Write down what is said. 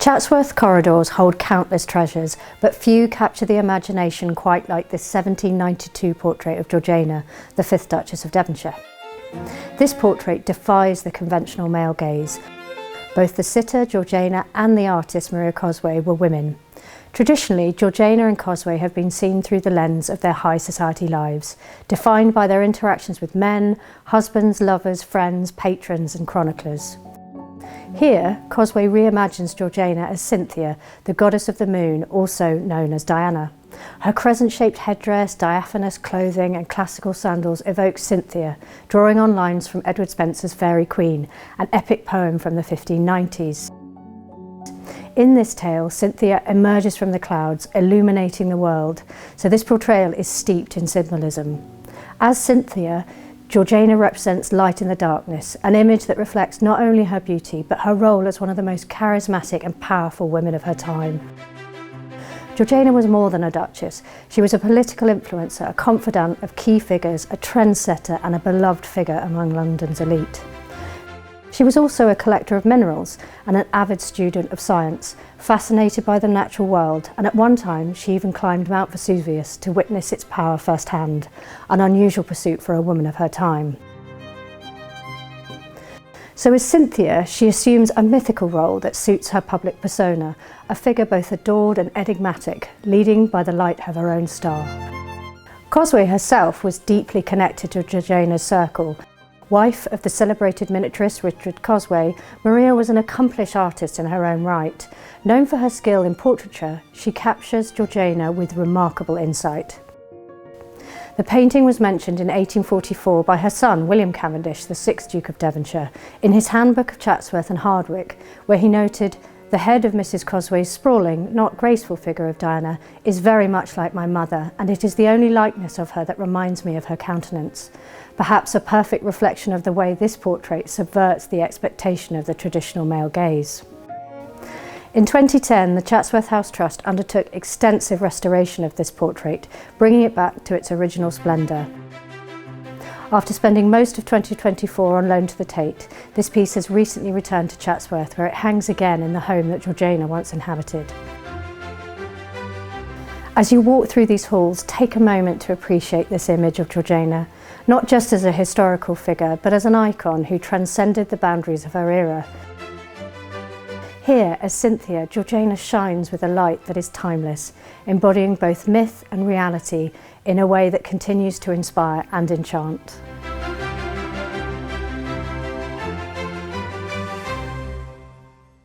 Chatsworth corridors hold countless treasures, but few capture the imagination quite like this 1792 portrait of Georgiana, the 5th Duchess of Devonshire. This portrait defies the conventional male gaze. Both the sitter, Georgiana, and the artist, Maria Cosway, were women. Traditionally, Georgiana and Cosway have been seen through the lens of their high society lives, defined by their interactions with men, husbands, lovers, friends, patrons, and chroniclers. Here, Cosway reimagines Georgiana as Cynthia, the goddess of the moon, also known as Diana. Her crescent-shaped headdress, diaphanous clothing and classical sandals evoke Cynthia, drawing on lines from Edward Spenser's Fairy Queen, an epic poem from the 1590s. In this tale, Cynthia emerges from the clouds, illuminating the world, so this portrayal is steeped in symbolism. As Cynthia, Georgiana represents light in the darkness, an image that reflects not only her beauty, but her role as one of the most charismatic and powerful women of her time. Georgiana was more than a duchess. She was a political influencer, a confidant of key figures, a trendsetter, and a beloved figure among London's elite. She was also a collector of minerals and an avid student of science, fascinated by the natural world, and at one time she even climbed Mount Vesuvius to witness its power firsthand, an unusual pursuit for a woman of her time. So as Cynthia, she assumes a mythical role that suits her public persona, a figure both adored and enigmatic, leading by the light of her own star. Cosway herself was deeply connected to Georgiana's circle. Wife of the celebrated miniaturist Richard Cosway, Maria was an accomplished artist in her own right. Known for her skill in portraiture, she captures Georgiana with remarkable insight. The painting was mentioned in 1844 by her son, William Cavendish, the 6th Duke of Devonshire, in his Handbook of Chatsworth and Hardwicke, where he noted, "The head of Mrs. Cosway's sprawling, not graceful figure of Diana is very much like my mother, and it is the only likeness of her that reminds me of her countenance. Perhaps a perfect reflection of the way this portrait subverts the expectation of the traditional male gaze." In 2010, the Chatsworth House Trust undertook extensive restoration of this portrait, bringing it back to its original splendour. After spending most of 2024 on loan to the Tate, this piece has recently returned to Chatsworth, where it hangs again in the home that Georgiana once inhabited. As you walk through these halls, take a moment to appreciate this image of Georgiana, not just as a historical figure, but as an icon who transcended the boundaries of her era. Here, as Cynthia, Georgiana shines with a light that is timeless, embodying both myth and reality in a way that continues to inspire and enchant.